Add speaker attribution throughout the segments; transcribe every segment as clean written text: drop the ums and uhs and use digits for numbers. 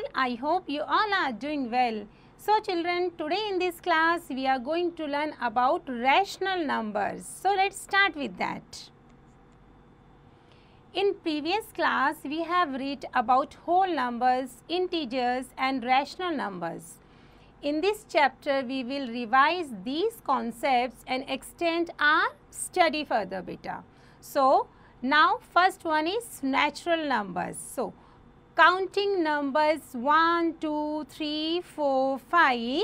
Speaker 1: all, I hope you all are doing well. So children, today in this class we are going to learn about rational numbers. So let's start with that. In previous class we have read about whole numbers, integers and rational numbers. In this chapter we will revise these concepts and extend our study further beta. So now first one is natural numbers. So counting numbers 1, 2, 3, 4, 5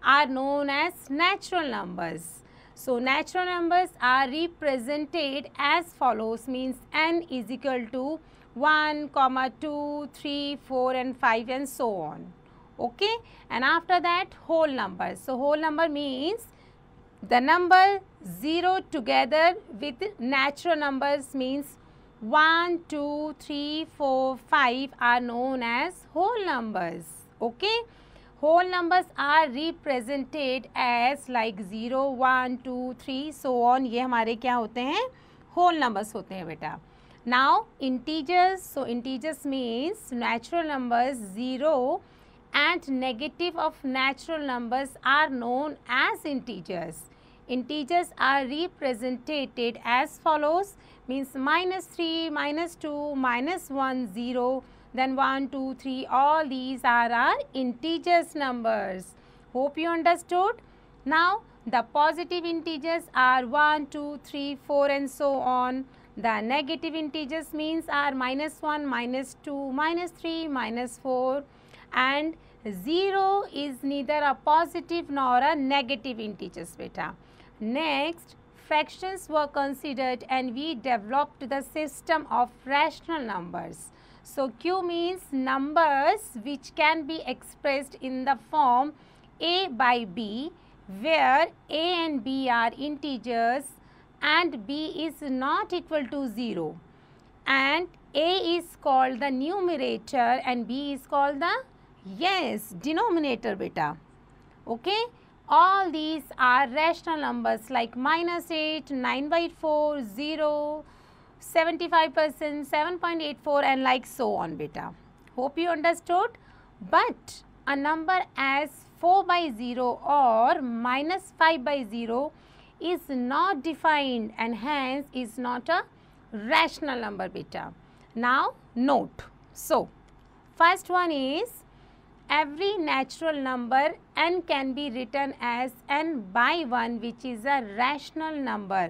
Speaker 1: are known as natural numbers. So natural numbers are represented as follows, means n is equal to 1, 2, 3, 4 and 5 and so on. Okay, and after that whole numbers. So whole number means the number 0 together with natural numbers means 1, 2, 3, 4, 5 are known as whole numbers. Okay, whole numbers are represented as like 0, 1, 2, 3 so on. ये हमारे क्या होते हैं? whole numbers होते हैं बेटा. Now integers. So integers means natural numbers 0 and negative of natural numbers are known as integers. Integers are represented as follows, means -3, -2, -1, 0, then 1, 2, 3, all these are our integers numbers. Hope you understood. Now the positive integers are 1, 2, 3, 4 and so on. The negative integers means are -1, -2, -3, -4 and 0 is neither a positive nor a negative integers beta. Next, fractions were considered and we developed the system of rational numbers. So Q means numbers which can be expressed in the form A by B, where A and B are integers and B is not equal to 0, and A is called the numerator and B is called the denominator beta. Okay, all these are rational numbers like -8, 9/4, 0, 75%, 7.84 and like so on beta. Hope you understood. But a number as 4/0 or -5/0 is not defined and hence is not a rational number beta. Now note. So first one is every natural number n can be written as n by 1, which is a rational number.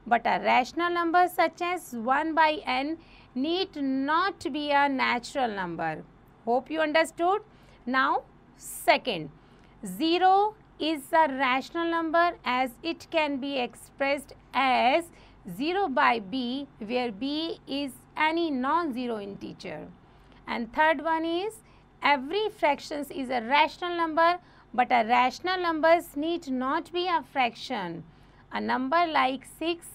Speaker 1: But a rational number such as 1 by n need not be a natural number. Hope you understood. Now second, 0 is a rational number as it can be expressed as 0 by b, where b is any non-zero integer. And third one is every fractions is a rational number, but a rational numbers need not be a fraction. A number like 6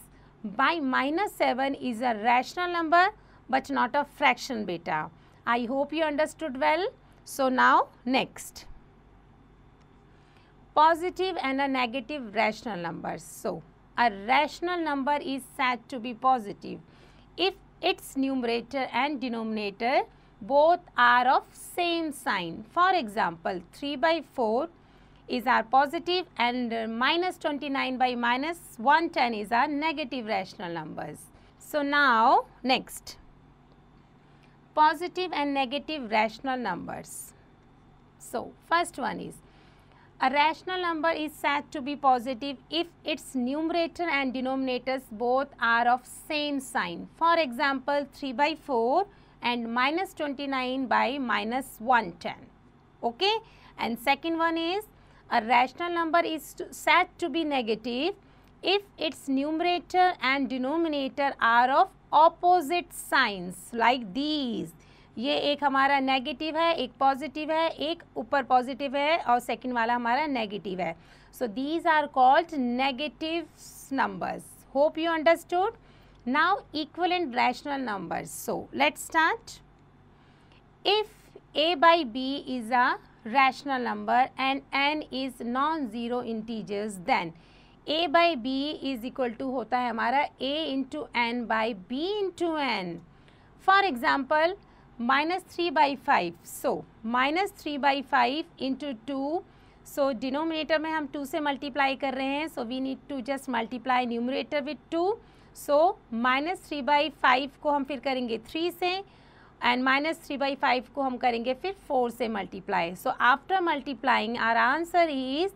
Speaker 1: by -7 is a rational number but not a fraction beta. I hope you understood well. So now next, positive and a negative rational numbers. So a rational number is said to be positive if its numerator and denominator both are of same sign. For example, 3/4 is our positive and -29 by -110 is our negative rational numbers. So now next, positive and negative rational numbers. So first one is a rational number is said to be positive if its numerator and denominators both are of same sign. For example, 3/4 and -29 by -110. Okay, and second one is a rational number is said to be negative if its numerator and denominator are of opposite signs like these. ये एक हमारा negative है, एक positive है, एक ऊपर positive है और सेकंड वाला हमारा नेगेटिव है. So these are called negative numbers. Hope you understood. Now equivalent rational numbers. So let's start. If a by b is a rational number and n is non-zero integers, then a by b is equal to होता है हमारा a into n by b into n. For example, minus 3 by 5. So minus 3 by 5 into 2. So denominator में हम 2 से multiply कर रहे हैं. So we need to just multiply numerator with 2. So minus 3 by 5 को हम फिर करेंगे 3 से and minus 3 by 5 को हम करेंगे फिर 4 से multiply. So after multiplying our answer is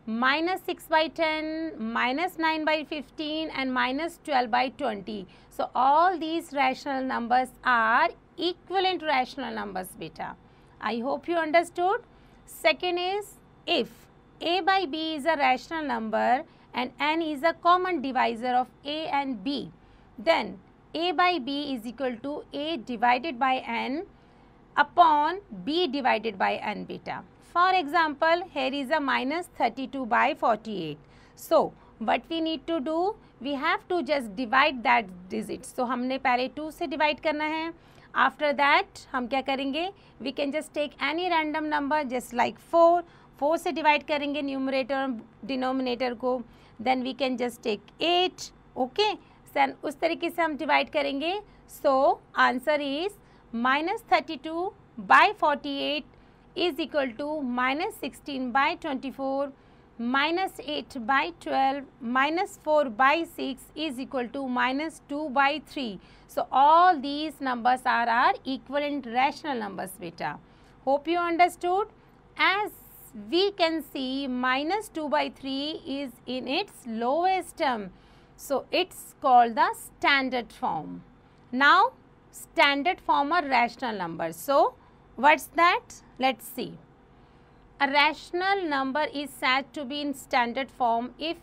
Speaker 1: minus 6 by 10, minus 9 by 15 and minus 12 by 20. So all these rational numbers are equivalent rational numbers beta. I hope you understood. Second is, if a by b is a rational number and n is a common divisor of a and b, then a by b is equal to a divided by n upon b divided by n beta. For example, here is a minus 32 by 48. So what we need to do, we have to just divide that digit. So हमने पहले 2 से divide करना है. After that हम क्या करेंगे, we can just take any random number just like 4. 4 से divide करेंगे numerator और denominator को. Then we can just take 8. Okay. Then उस तरीके से हम divide करेंगे. So answer is minus 32 by 48 is equal to minus 16 by 24, minus 8 by 12, minus 4 by 6 is equal to minus 2 by 3. So all these numbers are our equivalent rational numbers beta. Hope you understood. As we can see, minus 2 by 3 is in its lowest term. So it's called the standard form. Now standard form are rational numbers. So what's that? Let's see. A rational number is said to be in standard form if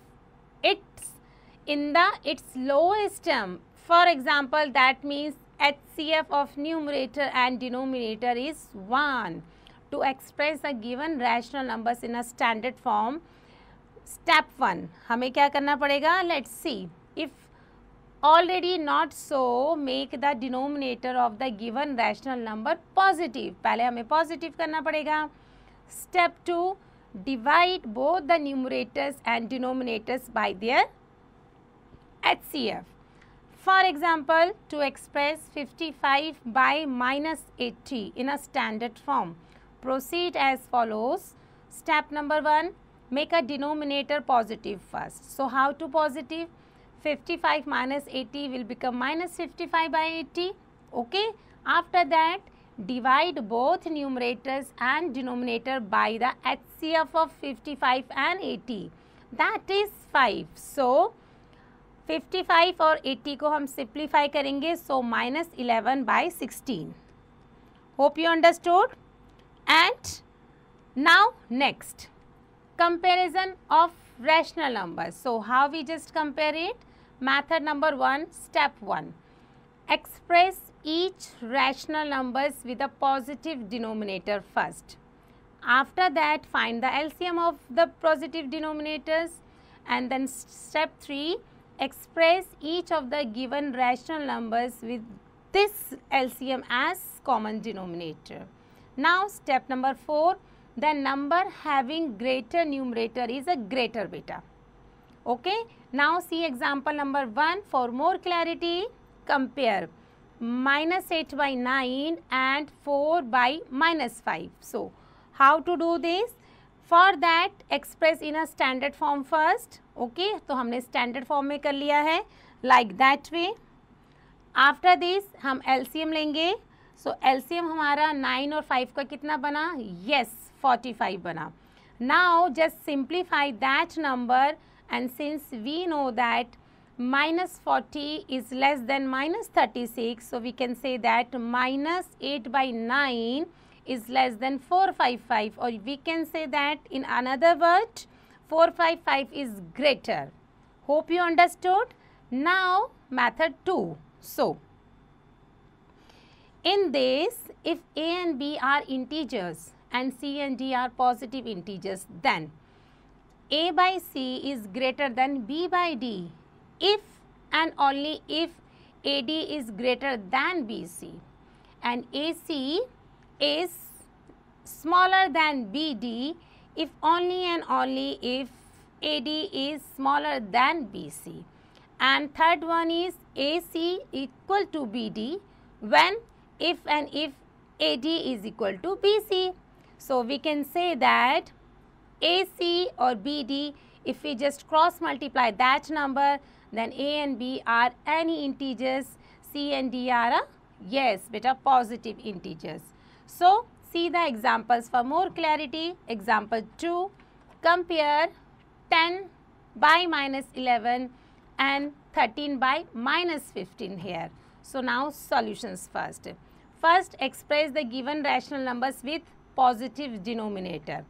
Speaker 1: it's in its lowest term. For example, that means HCF of numerator and denominator is 1. To express a given rational numbers in a standard form, step 1 हमें क्या करना पड़ेगा? Let's see. If already not so, make the denominator of the given rational number positive. पहले हमें positive करना पड़ेगा. Step 2, divide both the numerators and denominators by their HCF. For example, to express 55 by minus 80 in a standard form, proceed as follows. Step number 1, make a denominator positive first. So how to positive? 55 minus 80 will become minus 55 by 80. Okay. After that, divide both numerators and denominator by the HCF of 55 and 80. That is 5. So 55 और 80 को हम simplify करेंगे. So minus 11 by 16. Hope you understood. And now next, comparison of rational numbers. So how we just compare it? Method number 1, step 1. Express each rational numbers with a positive denominator first. After that, find the LCM of the positive denominators. And then step 3, express each of the given rational numbers with this LCM as common denominator. Now step number 4, the number having greater numerator is a greater beta. Okay. Now see example number 1 for more clarity. Compare minus 8 by 9 and 4 by minus 5. So how to do this? For that, express in a standard form first. Okay. तो हमने standard form में कर लिया है like that way. After this हम LCM लेंगे. So LCM हमारा 9 और 5 का कितना बना? Yes, 45 बना. Now just simplify that number, and since we know that minus 40 is less than minus 36, so we can say that minus 8 by 9 is less than 455, or we can say that in another word 455 is greater. Hope you understood. Now method 2. So in this, if a and b are integers and c and d are positive integers, then a by c is greater than b by d if and only if AD is greater than BC and AC is smaller than BD if only and only if AD is smaller than BC. And third one is AC equal to BD when if and if AD is equal to BC. So we can say that AC or BD, if we just cross multiply that number, then A and B are any integers, C and D are yes beta positive integers. So see the examples for more clarity. Example 2, compare 10 by minus 11 and 13 by minus 15 here. So now solutions first. First express the given rational numbers with positive denominator.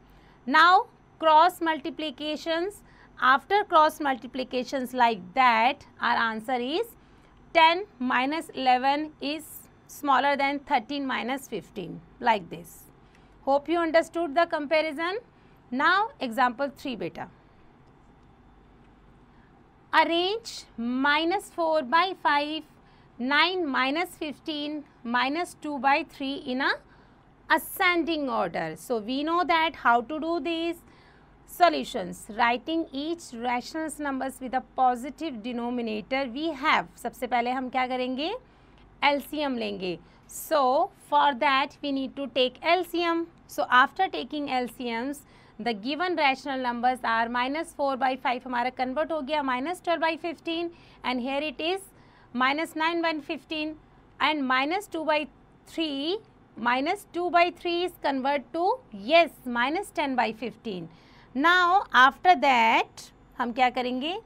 Speaker 1: Now cross multiplications. After cross multiplications like that, our answer is 10 minus 11 is smaller than 13 minus 15, like this. Hope you understood the comparison. Now example 3 beta. Arrange minus 4 by 5, 9 minus 15, minus 2 by 3 in a ascending order. So we know that how to do these solutions. Writing each rational numbers with a positive denominator we have. सबसे पहले हम क्या करेंगे? LCM लेंगे. So for that we need to take LCM. So after taking LCMs, the given rational numbers are minus 4 by 5 हमारा convert हो गया minus 12 by 15, and here it is minus 9 by 15, and minus 2 by 3, minus 2 by 3 is convert to yes minus 10 by 15. Now after that हम क्या करेंगे?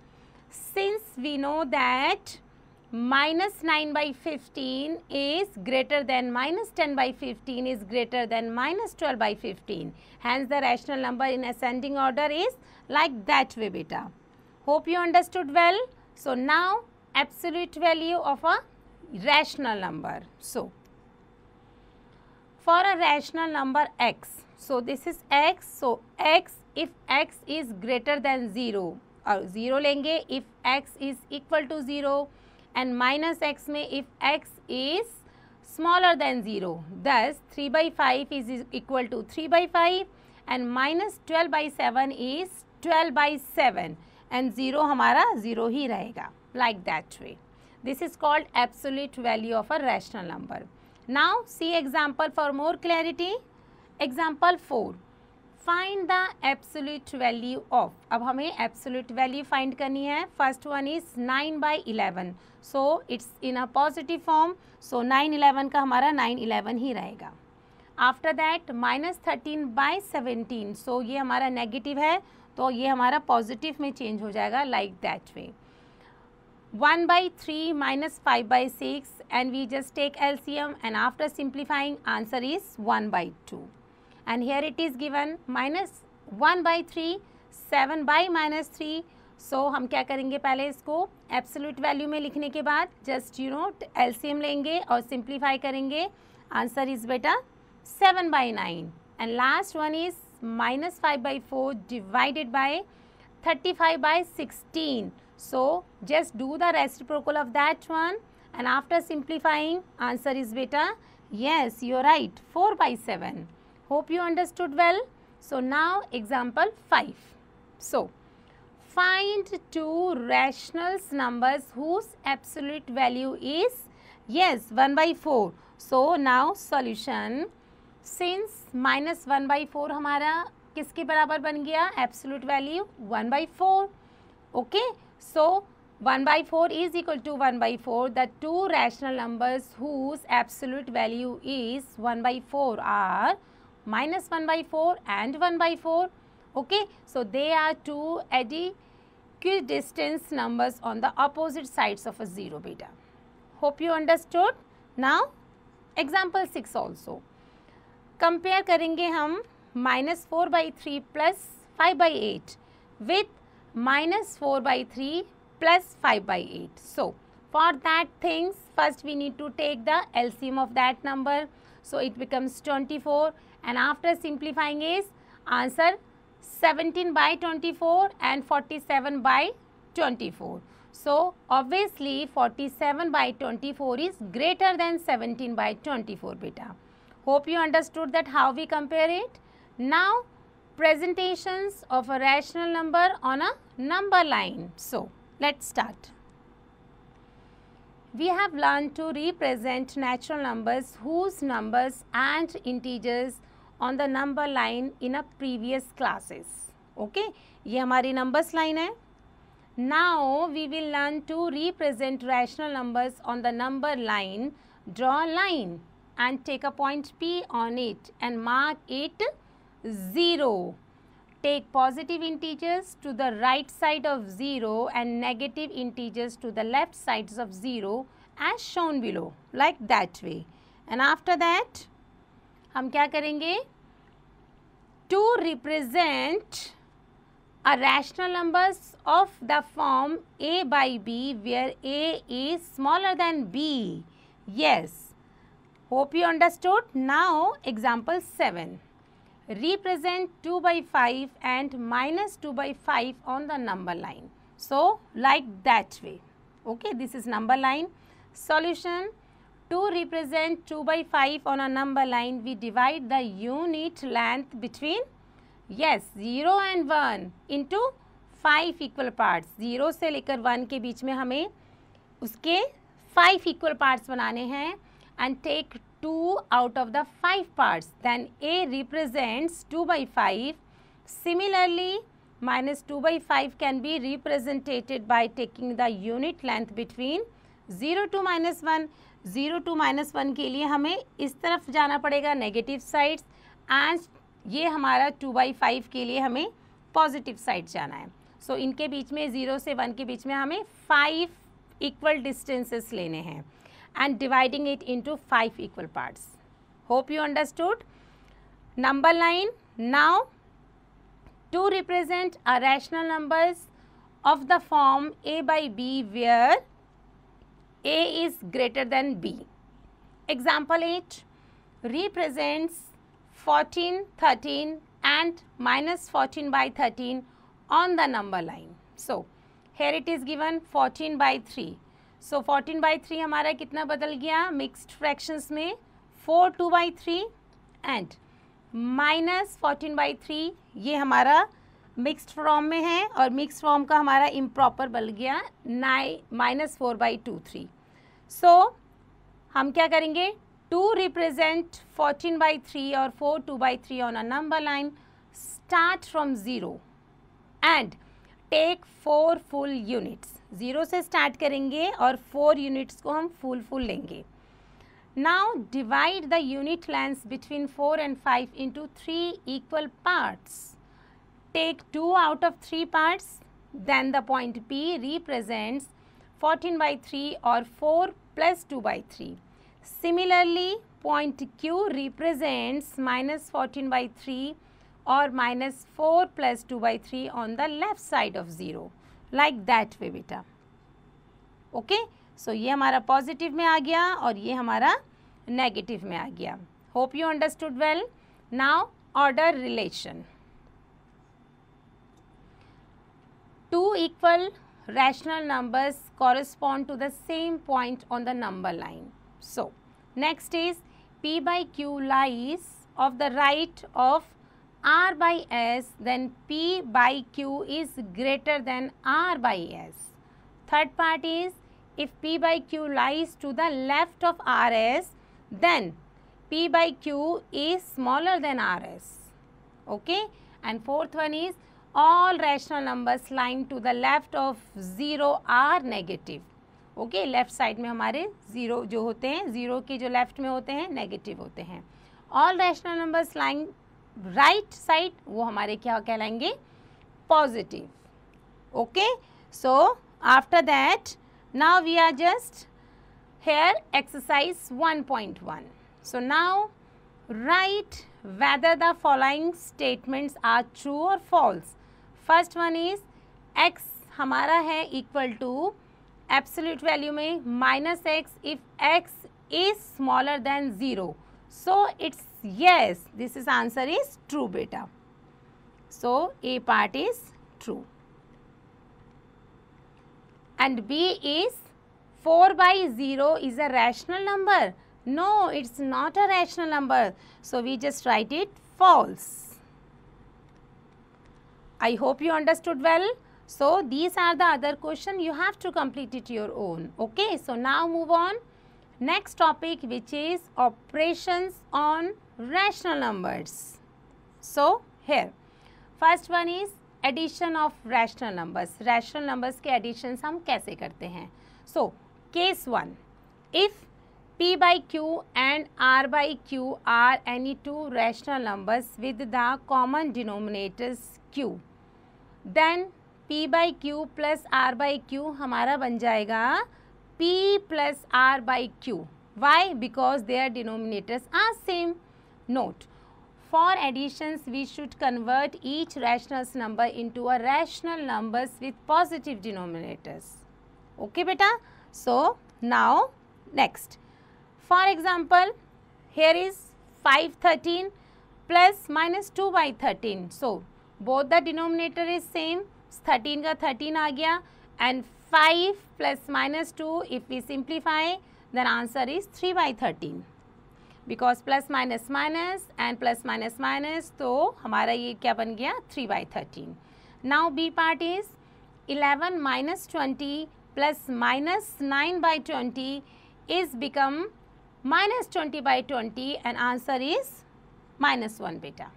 Speaker 1: Since we know that minus 9 by 15 is greater than minus 10 by 15 is greater than minus 12 by 15. Hence the rational number in ascending order is like that way beta. Hope you understood well. So now absolute value of a rational number. So for a rational number x, so this is x, so x, if x is greater than 0 और 0 लेंगे if x is equal to 0, and minus x में if x is smaller than 0. Thus 3 by 5 is equal to 3 by 5, and minus 12 by 7 is 12 by 7, and 0 हमारा 0 ही रहेगा, like that way. This is called absolute value of a rational number. Now see example for more clarity. Example 4. Find the absolute value of. अब हमें absolute value find करनी है. First one is 9 by 11. So it's in a positive form. So 9/11 का हमारा 9/11 ही रहेगा. After that minus 13 by 17. So ये हमारा negative है, तो ये हमारा positive में change हो जाएगा like that way. 1 by 3 minus 5 by 6, and we just take LCM, and after simplifying answer is 1 by 2. And here it is given minus 1 by 3, 7 by minus 3. So हम क्या करेंगे? पहले इसको absolute value में लिखने के बाद just LCM लेंगे और simplify करेंगे. Answer is बेटा 7 by 9. And last one is minus 5 by 4 divided by 35 by 16. So just do the reciprocal of that one, and after simplifying answer is beta yes, you are right, 4 by 7. Hope you understood well. So now example 5. So find two rational numbers whose absolute value is yes 1 by 4. So now solution. Since minus 1 by 4 हमारा किसके बराबर बन गया? Absolute value 1 by 4. Okay. So 1 by 4 is equal to 1 by 4. The two rational numbers whose absolute value is 1 by 4 are minus 1 by 4 and 1 by 4. Okay. So they are two equidistant numbers on the opposite sides of a 0 beta. Hope you understood. Now example 6 also. Compare करेंगे हम minus 4 by 3 plus 5 by 8 with minus 4 by 3 plus 5 by 8. So for that things first we need to take the LCM of that number. So it becomes 24, and after simplifying is answer 17 by 24 and 47 by 24. So obviously 47 by 24 is greater than 17 by 24 beta. Hope you understood that how we compare it. Now presentations of a rational number on a number line. So let's start. We have learned to represent natural numbers whose numbers and integers on the number line in a previous classes. Okay, ये हमारी numbers line है. Now we will learn to represent rational numbers on the number line. Draw a line and take a point P on it and mark it 0. Take positive integers to the right side of 0 and negative integers to the left sides of 0 as shown below, like that way. And after that हम क्या करेंगे? To represent a rational numbers of the form a by b where a is smaller than b. Yes. Hope you understood. Now example 7. Represent 2 by 5 and minus 2 by 5 on the number line. So like that way. Okay, this is number line. Solution: to represent 2 by 5 on a number line, we divide the unit length between 0 and 1 into 5 equal parts. 0 से लेकर 1 के बीच में हमें उसके 5 equal parts बनाने हैं and take 2 out of the 5 parts. Then A represents 2 by 5. Similarly, minus 2 by 5 can be represented by taking the unit length between 0 to minus 1. 0 to minus 1 के लिए हमें इस तरफ जाना पड़ेगा नेगेटिव साइड्स, एंड ये हमारा 2 by 5 के लिए हमें पॉजिटिव साइड जाना है. सो इनके बीच में 0 से 1 के बीच में हमें 5 इक्वल डिस्टेंसेस लेने हैं and dividing it into 5 equal parts. Hope you understood. Number line. Now to represent a rational numbers of the form a by b where a is greater than b. Example 8 represents 14, 13 and minus 14 by 13 on the number line. So here it is given 14 by 3. So 14 by 3 हमारा कितना बदल गया mixed fractions में 4 2 by 3 and minus 14 by 3 ये हमारा mixed form में है और मिक्स्ड फॉर्म का हमारा इम्प्रॉपर बन गया माइनस 4 by 2 3. सो हम क्या करेंगे? टू रिप्रेजेंट 14 by 3 और 4 2 by 3 on a number line, start from 0 and take 4 full units. 0 से स्टार्ट करेंगे और 4 यूनिट्स को हम फुल लेंगे. Now divide the unit length between 4 and 5 into 3 equal parts. Take 2 out of 3 parts. Then the point P represents 14 by 3 or 4 plus 2 by 3. Similarly, point Q represents minus 14 by 3 or minus 4 plus 2 by 3 on the left side of 0. Like that way बेटा. Okay, सो ये हमारा positive में आ गया और ये हमारा negative में आ गया. Hope you understood well. Now order relation. Two equal rational numbers correspond to the same point on the number line. So next is P by Q lies of the right of R by S, then P by Q is greater than R by S. Third part is if P by Q lies to the left of RS, then P by Q is smaller than RS. Okay, and fourth one is all rational numbers lying to the left of 0 are negative. Okay, left side में हमारे 0 जो होते हैं, 0 के जो left में होते हैं नेगेटिव होते हैं. All rational numbers lying right side वो हमारे क्या कहलाएंगे? Positive. Okay, so after that now we are just here exercise 1.1. So now right whether the following statements are true or false. First one is x हमारा है equal to absolute value में minus x if x is smaller than 0. So it's yes, this is answer is true beta. So A part is true. And B is 4 by 0 is a rational number. No, it's not a rational number. So we just write it false. I hope you understood well. So these are the other question, you have to complete it your own. Okay, so now move on. Next topic, which is operations on rational numbers. So here first one is addition of rational numbers. Rational numbers के additions हम कैसे करते हैं? So case 1, if P by Q and R by Q are any two rational numbers with the common denominators Q, then P by Q plus R by Q हमारा बन जाएगा P plus R by Q. Why? Because their denominators are same. Note, for additions we should convert each rational number into a rational numbers with positive denominators. Okay beta? So now next. For example, here is 513 plus minus 2 by 13. So both the denominator is same. 13 का 13 आ गया and 5 plus minus 2, if we simplify, then answer is 3 by 13. Because plus minus minus and plus minus minus, तो हमारा ये क्या बन गया 3 by 13. Now B part is 11 minus 20 plus minus 9 by 20 is become minus 20 by 20 and answer is minus 1 beta.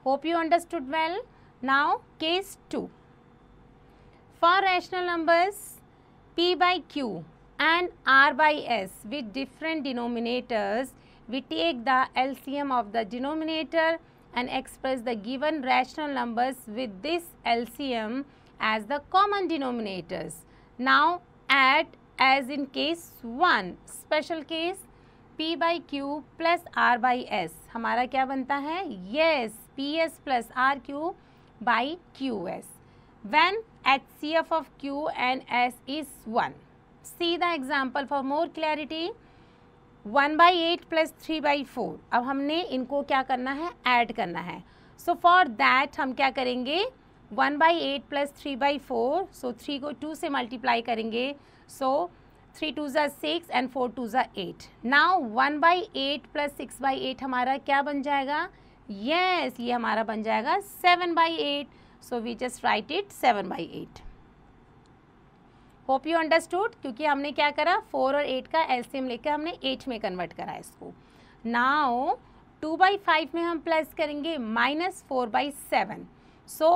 Speaker 1: Hope you understood well. Now case 2. For rational numbers P by Q and R by S with different denominators, we take the LCM of the denominator and express the given rational numbers with this LCM as the common denominators. Now add as in case 1, special case P by Q plus R by S. हमारा क्या बनता है? Yes, PS plus RQ by QS. When HCF of Q and S is 1. See the example for more clarity. 1 by 8 plus 3 by 4. अब हमने इनको क्या करना है? ऐड करना है. So for that हम क्या करेंगे? 1 by 8 plus 3 by 4. So 3 को 2 से मल्टीप्लाई करेंगे. So 3 2s are 6 and 4 2s are 8. Now 1 by 8 plus 6 by 8 हमारा क्या बन जाएगा? Yes, ये हमारा बन जाएगा 7 by 8. So we just write it 7 by 8. Hope you understood. क्योंकि हमने क्या करा 4 और 8 का LCM लेकर हमने 8 में कन्वर्ट करा इसको. Now 2 by 5 में हम प्लस करेंगे minus 4 by 7. So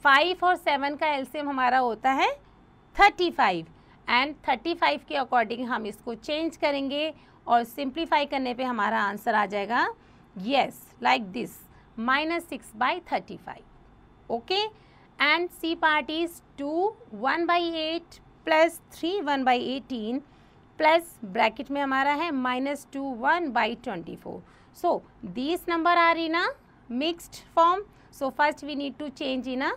Speaker 1: 5 और 7 का LCM हमारा होता है 35 एंड 35 के अकॉर्डिंग हम इसको चेंज करेंगे और सिंप्लीफाई करने पे हमारा आंसर आ जाएगा yes like this -6 by 35. Okay, and C part is 2 1 by 8 plus 3 1 by 18 plus bracket में हमारा है -2 1 by 24. So these number are in a mixed form. So first we need to change in a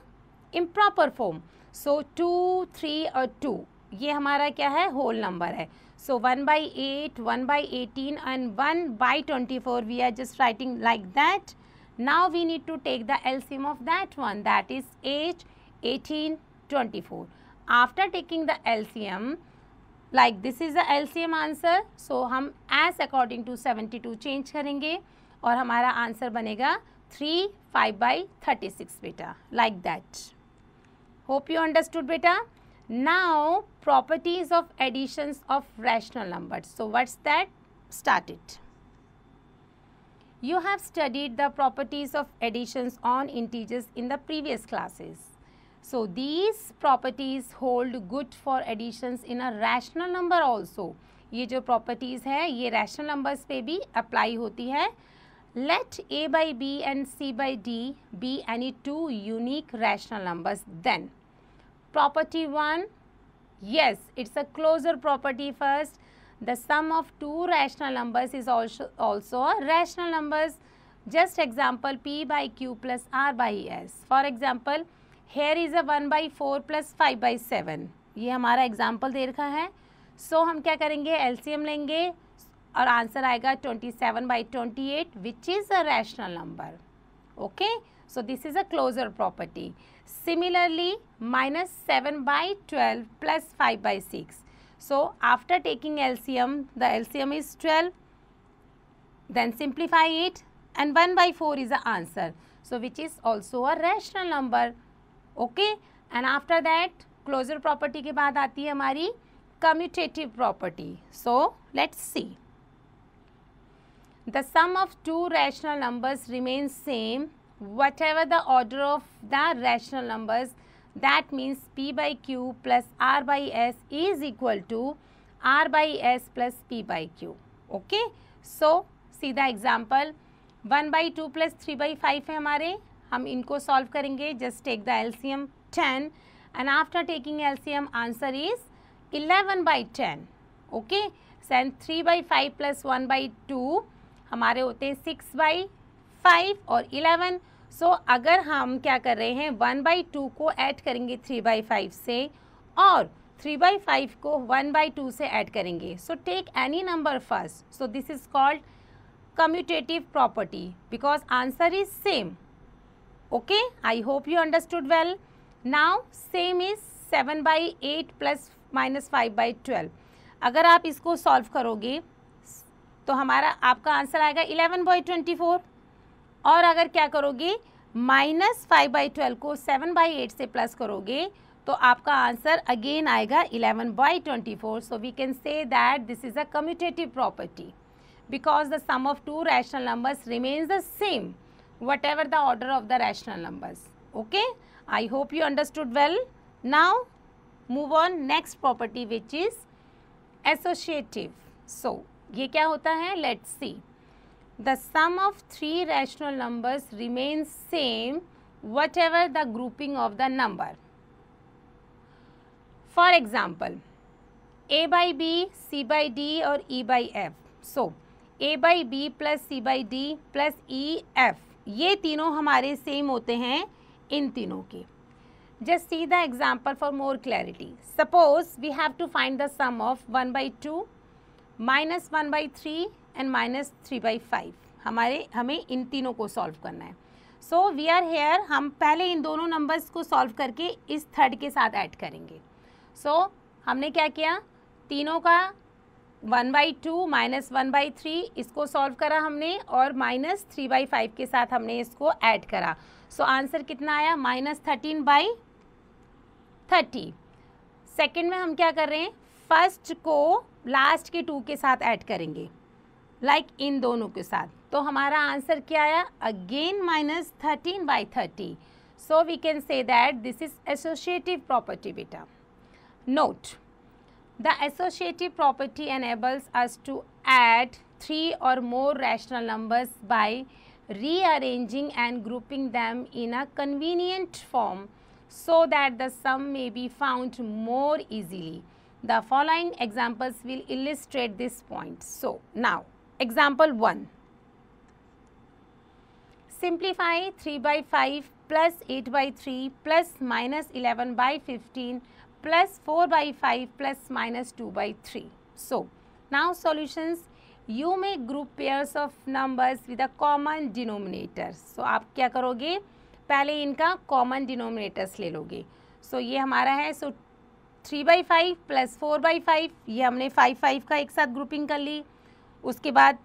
Speaker 1: improper form. So 2 3 और 2 ये हमारा क्या है? whole number है. So 1 by 8 1 by 18 and 1 by 24 we are just writing like that. Now we need to take the LCM of that one, that is 8, 18, 24. After taking the LCM, like this is the LCM answer, so हम as according to 72 change करेंगे और हमारा answer बनेगा 3 5 by 36 बेटा, like that. Hope you understood बेटा. Now properties of additions of rational numbers. So what's that? Start it. You have studied the properties of additions on integers in the previous classes. So these properties hold good for additions in a rational number also. ये जो properties है ये rational numbers पे भी apply होती है. Let A by B and C by D be any two unique rational numbers. Then property 1, yes, it's a closure property first. The sum of two rational numbers is also a rational numbers. Just example P by Q plus R by S. For example, here is a 1 by 4 plus 5 by 7. ये हमारा example दे रखा है. So हम क्या करेंगे? LCM लेंगे और answer आएगा 27 by 28 which is a rational number. Okay. So this is a closure property. Similarly, -7 by 12 plus 5 by 6. So after taking LCM, the LCM is 12. Then simplify it and 1 by 4 is the answer. So which is also a rational number. Okay. And after that closure property के बाद आती है हमारी commutative property. So let's see. The sum of two rational numbers remains same whatever the order of the rational numbers. That means P by Q plus R by S is equal to R by S plus P by Q. Okay. So see the example. 1 by 2 plus 3 by 5 है हमारे. हम इनको solve करेंगे. Just take the LCM 10 and after taking LCM answer is 11 by 10. Okay. Then 3 by 5 plus 1 by 2 हमारे होते हैं 6 by 5 और 11. सो अगर हम क्या कर रहे हैं 1 बाई 2 को ऐड करेंगे 3 बाई 5 से और 3 बाई 5 को 1 बाई 2 से ऐड करेंगे. So take any number first. So this is called commutative property because answer is same. Okay, I hope you understood well. Now same is 7 by 8 plus minus 5 by 12. अगर आप इसको solve करोगे तो हमारा आपका answer आएगा 11/24. और अगर क्या करोगे माइनस 5/12 को 7/8 से प्लस करोगे तो आपका आंसर अगेन आएगा 11/24. So we can say that this is a commutative property because the sum of two rational numbers remains the same whatever the order of the rational numbers. Okay, I hope you understood well. Now move on next property which is associative. So ये क्या होता है, let's see. The sum of three rational numbers remains same whatever the grouping of the number. For example a by B, c by D और e by F. So a by B plus c by D plus e f ये तीनों हमारे same होते हैं इन तीनों के. Just see the example for more clarity. Suppose we have to find the sum of 1 by 2 minus 1 by 3 and minus 3 by 5. हमें इन तीनों को सॉल्व करना है. So we are here. हम पहले इन दोनों नंबर्स को सॉल्व करके इस थर्ड के साथ ऐड करेंगे. सो हमने क्या किया, तीनों का 1 बाई 2 माइनस 1 बाई 3 इसको सॉल्व करा हमने और माइनस 3 बाई 5 के साथ हमने इसको ऐड करा. सो आंसर कितना आया, माइनस 13 बाई 30. सेकेंड में हम क्या कर रहे हैं, फर्स्ट को लास्ट के 2 के साथ ऐड करेंगे लाइक इन दोनों के साथ. तो हमारा आंसर क्या आया, again minus 13 by 30. So we can say that this is associative property. बेटा note, the associative property enables us to add 3 or more rational numbers by rearranging and grouping them in a convenient form so that the sum may be found more easily. The following examples will illustrate this point. So now example 1. Simplify 3 by 5 plus 8 by 3 plus minus 11 by 15 plus 4 by 5 plus minus 2 by 3. So now solutions. You may group pairs of numbers with a common denominator. So आप क्या करोगे, पहले इनका common denominators ले लोगे. सो ये हमारा है. सो 3 बाई 5 प्लस 4 बाई 5 ये हमने 5 का एक साथ ग्रुपिंग कर ली. उसके बाद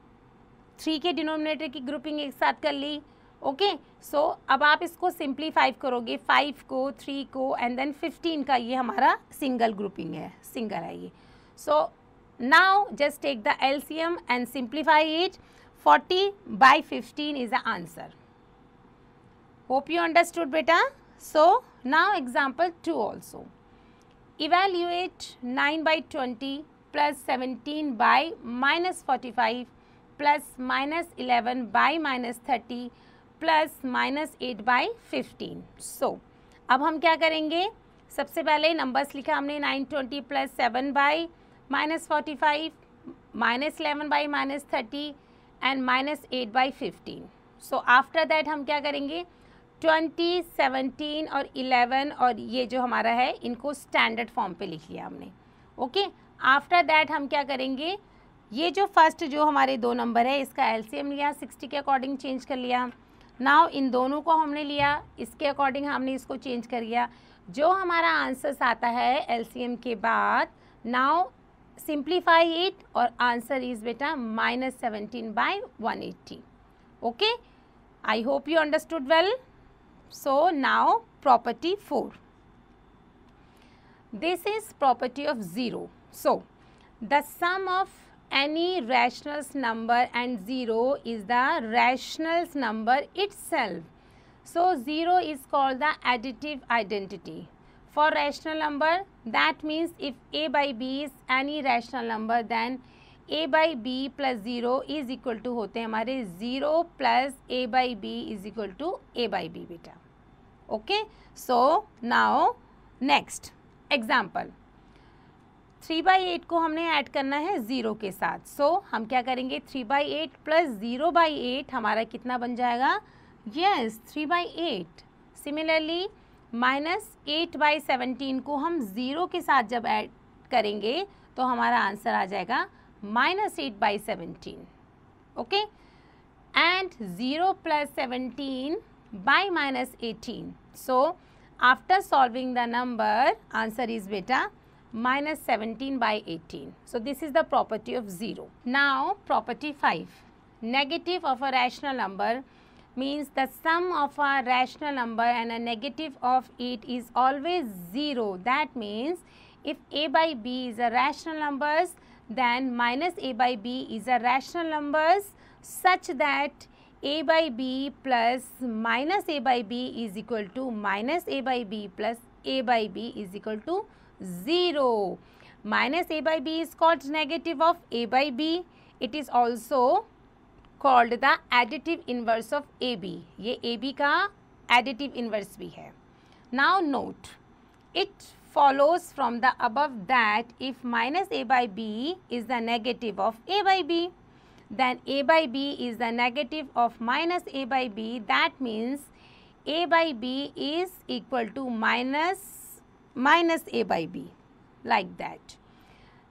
Speaker 1: 3 के डिनोमिनेटर की ग्रुपिंग एक साथ कर ली. ओके, सो अब आप इसको सिंप्लीफाई करोगे, 5 को, 3 को एंड देन 15 का. ये हमारा सिंगल ग्रुपिंग है, सिंगल है ये. So now just take the LCM and simplify it. 40 by 15 is the answer. Hope you understood, beta. So now example 2 also. Evaluate 9 by 20 plus 17 by minus 45 plus minus 11 by minus 30 plus minus 8 by 15. So अब हम क्या करेंगे, सबसे पहले numbers लिखा हमने 9, 20 plus 7 by minus 45 minus 11 by minus 30 and minus 8 by 15. So after that हम क्या करेंगे, 20, 17 और 11 और ये जो हमारा है इनको स्टैंडर्ड फॉर्म पे लिख लिया हमने. ओके, आफ्टर दैट हम क्या करेंगे, ये जो फर्स्ट जो हमारे दो नंबर है इसका एलसीएम लिया, 60 के अकॉर्डिंग चेंज कर लिया. नाउ इन दोनों को हमने लिया, इसके अकॉर्डिंग हमने इसको चेंज कर लिया. जो हमारा आंसर्स आता है एलसीएम के बाद, नाउ सिंप्लीफाई इट और आंसर इज बेटा minus 17 by 180. Okay, I hope you understood well. So now property 4. This is property of 0. So, the sum of any rational number and 0 is the rational number itself. So, 0 is called the additive identity. For rational number, that means if a by b is any rational number, then a by b plus 0 is equal to होते हैं हमारे 0 plus a by b is equal to a by b बेटा. Okay. So, now next example. 3/8 को हमने add करना है 0 के साथ. So, हम क्या करेंगे 3/8 plus 0/8 हमारा कितना बन जाएगा? Yes, 3/8. Similarly, -8/17 को हम 0 के साथ जब ऐड करेंगे तो हमारा आंसर आ जाएगा -8/17. Okay. And 0 plus 17 by -18. So, after solving the number, answer is beta -17/18. So, this is the property of 0. Now, property 5. Negative of a rational number means the sum of a rational number and a negative of it is always 0. That means if a by b is a rational numbers, then minus a by b is a rational numbers such that a by b plus minus a by b is equal to minus a by b plus a by b is equal to 0. Minus a by b is called negative of a by b. It is also called the additive inverse of AB. ये AB का additive inverse भी है. Now note, it follows from the above that if minus A by B is the negative of A by B, then A by B is the negative of minus A by B. That means A by B is equal to minus A by B, like that.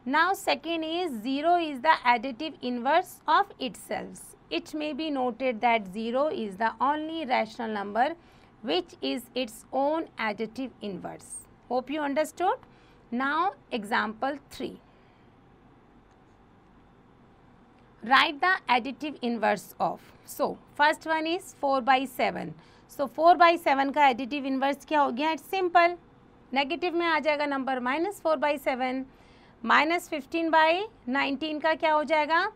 Speaker 1: Now second is 0 is the additive inverse of itself. It may be noted that 0 is the only rational number which is its own additive inverse. Hope you understood. Now example 3. Write the additive inverse of. So first one is 4/7. So 4/7 का additive inverse क्या हो गया? It's simple. Negative में आ जाएगा number -4/7. -15/19 का क्या हो जाएगा?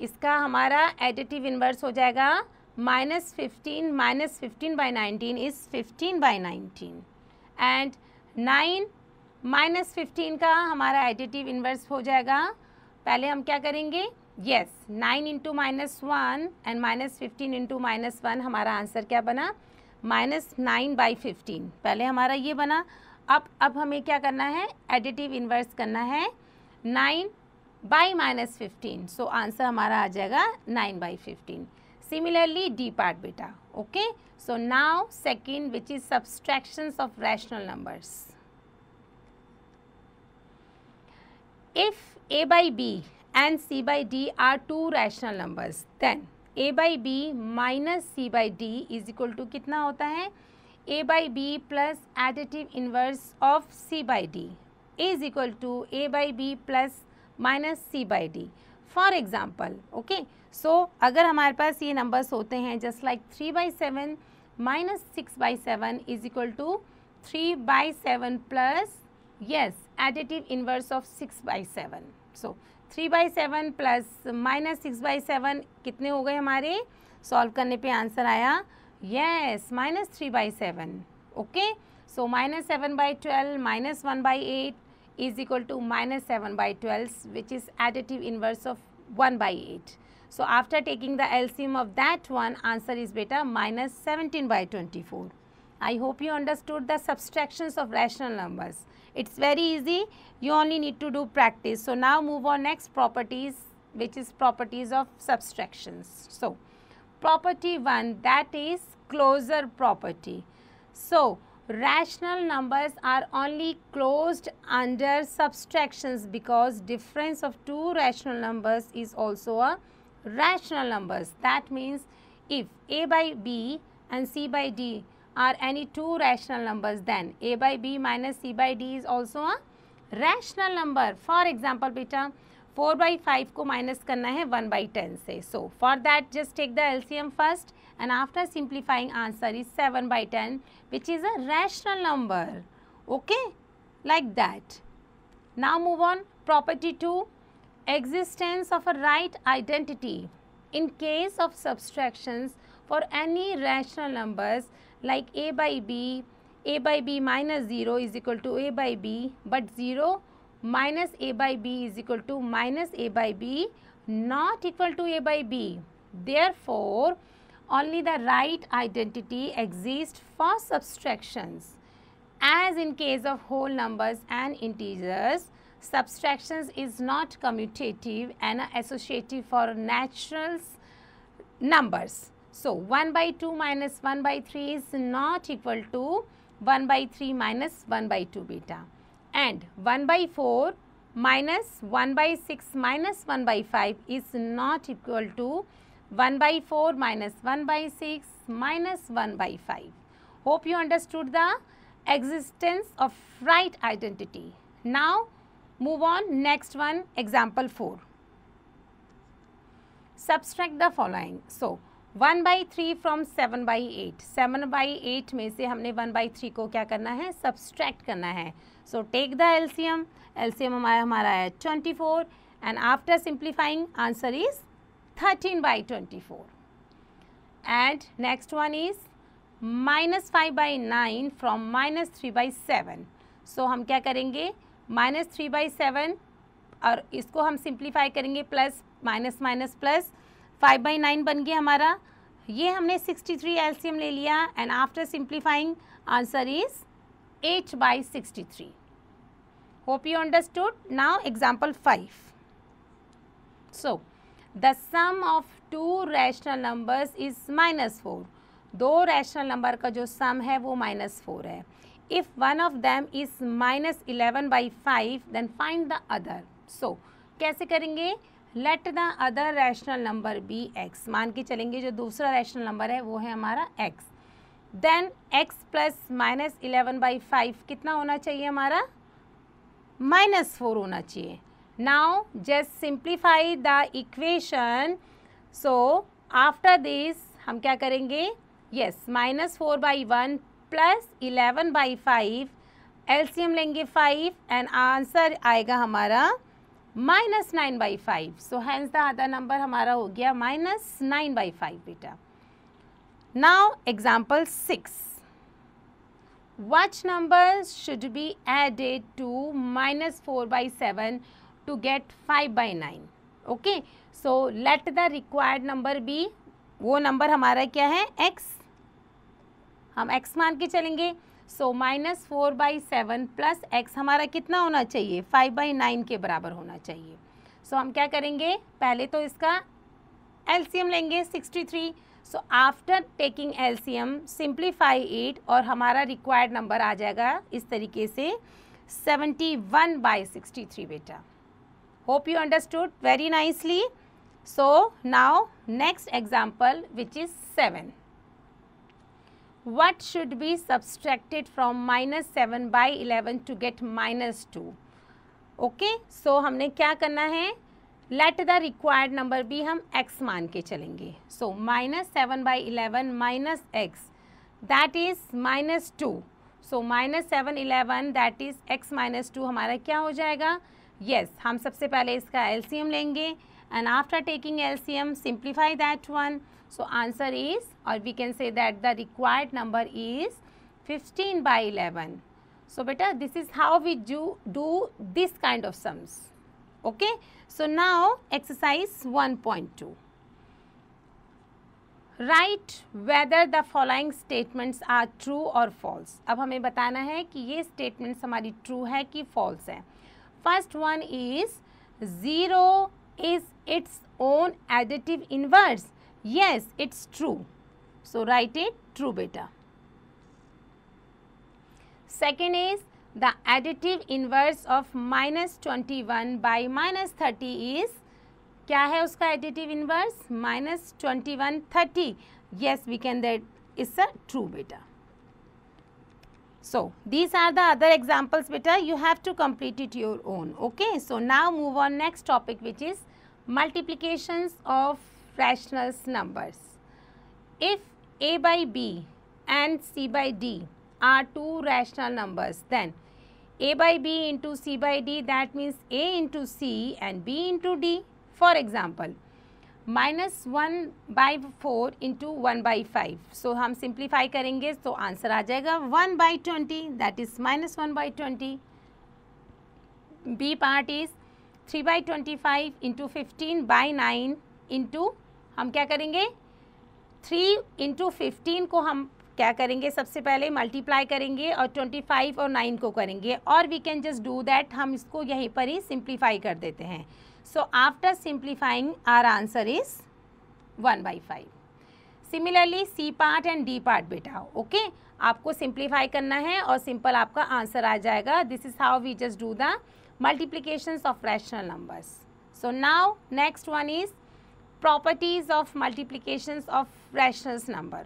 Speaker 1: इसका हमारा एडिटिव इन्वर्स हो जाएगा -15 -15/19 इज़ 15/19 एंड 9 -15 का हमारा एडिटिव इन्वर्स हो जाएगा. पहले हम क्या करेंगे? यस, 9 इंटू -1 एंड -15 इंटू -1 हमारा आंसर क्या बना? -9/15. पहले हमारा ये बना. अब हमें क्या करना है? एडिटिव इन्वर्स करना है 9/-15. सो आंसर हमारा आ जाएगा 9/15. सिमिलरली डी पार्ट बेटा. Okay. So now second which is subtractions of rational numbers. If a by b and c by d are two rational numbers, then a by b minus c by d is equal to कितना होता है? a by b plus additive inverse of c by d is equal to a by b plus minus c by d. For example, okay, so अगर हमारे पास ये numbers होते हैं just like 3/7 minus 6/7 is equal to 3/7 plus, yes, additive inverse of 6/7. So 3/7 plus minus 6/7 कितने हो गए हमारे? Solve करने पे आंसर आया yes -3/7. okay, so -7/12 minus 1/8 is equal to -7/12, which is additive inverse of 1/8. So after taking the LCM of that one, answer is beta -17/24. I hope you understood the subtractions of rational numbers. It's very easy. You only need to do practice. So now move on next properties, which is properties of subtractions. So property 1, that is closure property. So rational numbers are only closed under subtractions because difference of two rational numbers is also a rational numbers. That means if a by b and c by d are any two rational numbers, then a by b minus c by d is also a rational number. For example beta, 4/5 को minus करना है 1/10 से. So for that just take the LCM first and after simplifying answer is 7/10, which is a rational number. Okay, like that. Now move on. Property 2, existence of a right identity in case of subtractions for any rational numbers like a by b minus 0 is equal to a by b, but 0 minus a by b is equal to minus a by b, not equal to a by b. Therefore, only the right identity exists for subtractions. As in case of whole numbers and integers, subtractions is not commutative and associative for natural numbers. So, 1 by 2 minus 1 by 3 is not equal to 1 by 3 minus 1 by 2 beta, and 1 by 4 minus 1 by 6 minus 1 by 5 is not equal to 1 by 4 minus 1 by 6 minus 1 by 5. Hope you understood the existence of right identity. Now move on, next one, example 4. Subtract the following. So 1 by 3 from 7 by 8. 7 by 8 में से हमने 1 by 3 को क्या करना है, subtract करना है. So take the LCM. LCM हमारा है 24 and after simplifying answer is 13 by 24. And next one is minus 5 by 9 from minus 3 by 7. So हम क्या करेंगे, minus 3 by 7 और इसको हम simplify करेंगे plus minus minus plus 5 by 9 बन गया हमारा. ये हमने 63 LCM ले लिया and after simplifying answer is 8 by 63. Hope you understood. Now example 5. So the sum of two rational numbers is minus 4. दो रैशनल नंबर का जो सम है वो माइनस 4 है. If one of them is minus 11 by 5 then find the other. So कैसे करेंगे, let the other rational number be x. मान के चलेंगे जो दूसरा रैशनल नंबर है वो है हमारा x. Then x plus minus 11 by 5 कितना होना चाहिए हमारा, माइनस 4 होना चाहिए. Now just simplify the equation. So after this हम क्या करेंगे, yes minus 4 by 1 plus 11 by 5, LCM लेंगे 5 एंड आंसर आएगा हमारा minus 9 by 5. So hence the other number हमारा हो गया माइनस 9 बाई 5 बेटा. Now example 6. Which numbers should be added to minus 4 by 7 to get 5 by 9? Okay, so let the required number be, वो number हमारा क्या है x, हम x मान के चलेंगे. So minus 4 by 7 plus x हमारा कितना होना चाहिए, 5 बाई 9 के बराबर होना चाहिए. सो हम क्या करेंगे, पहले तो इसका एलसीएम लेंगे 63. So after taking LCM simplify it और हमारा रिक्वायर्ड नंबर आ जाएगा इस तरीके से 71 बाई 63 बेटा. Hope you understood very nicely. So now next example which is 7. What should be subtracted from minus 7 by 11 to get minus 2? Okay, so हमने क्या करना है, let the required number भी हम x मान के चलेंगे. So minus 7 by 11 minus x, that is minus 2. So minus 7 11 that is x minus 2 हमारा क्या हो जाएगा, yes हम सबसे पहले इसका LCM लेंगे and after taking LCM simplify that one. So answer is, or we can say that the required number is 15 by 11. So beta this is how we do this kind of sums. Okay, so now exercise 1.2. Write whether the following statements are true or false. अब हमें बताना है कि ये statements हमारी true है कि false है. First one is 0 is its own additive inverse. Yes, it's true. So write it true beta. Second is the additive inverse of minus 21 by minus 30 is, क्या है उसका additive inverse, minus 21 30. Yes, we can that is a true beta. So these are the other examples beta, you have to complete it your own. Okay, so now move on next topic which is multiplications of rational numbers. If a by b and c by d are two rational numbers, then A by B into C by D, that means A into C and B into D. For example, -1/4 into 1/5. So हम simplify करेंगे तो answer आ जाएगा 1/20, that is -1/20. B part is 3/25 into 15/9 into, हम क्या करेंगे 3 into 15 को हम क्या करेंगे, सबसे पहले मल्टीप्लाई करेंगे और 25 और 9 को करेंगे, और we can just do that, हम इसको यहीं पर ही सिंप्लीफाई कर देते हैं. So after simplifying our answer is 1/5. Similarly C part and D part बेटा, ओके आपको सिंप्लीफाई करना है और सिंपल आपका आंसर आ जाएगा. This is how we just do the multiplications of rational numbers. So now next one is properties of multiplications of rational number.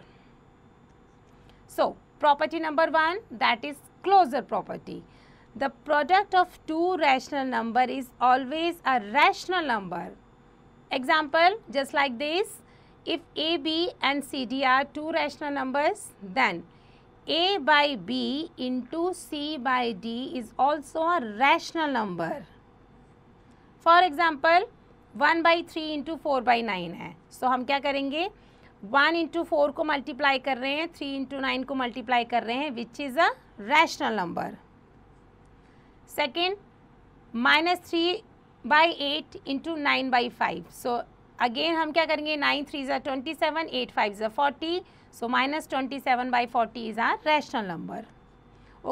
Speaker 1: So property number 1, that is closure property. The product of two rational number is always a rational number. Example just like this, if A, B and C, D are two rational numbers, then A by B into C by D is also a rational number. For example, 1/3 into 4/9 है. So हम क्या करेंगे, 1 into 4 को multiply कर रहे हैं, 3 into 9 को multiply कर रहे हैं, which is a rational number. Second, -3/8 into 9/5. So again हम क्या करेंगे, 9 3s are 27, 8 5s are 40. So -27/40 is our rational number.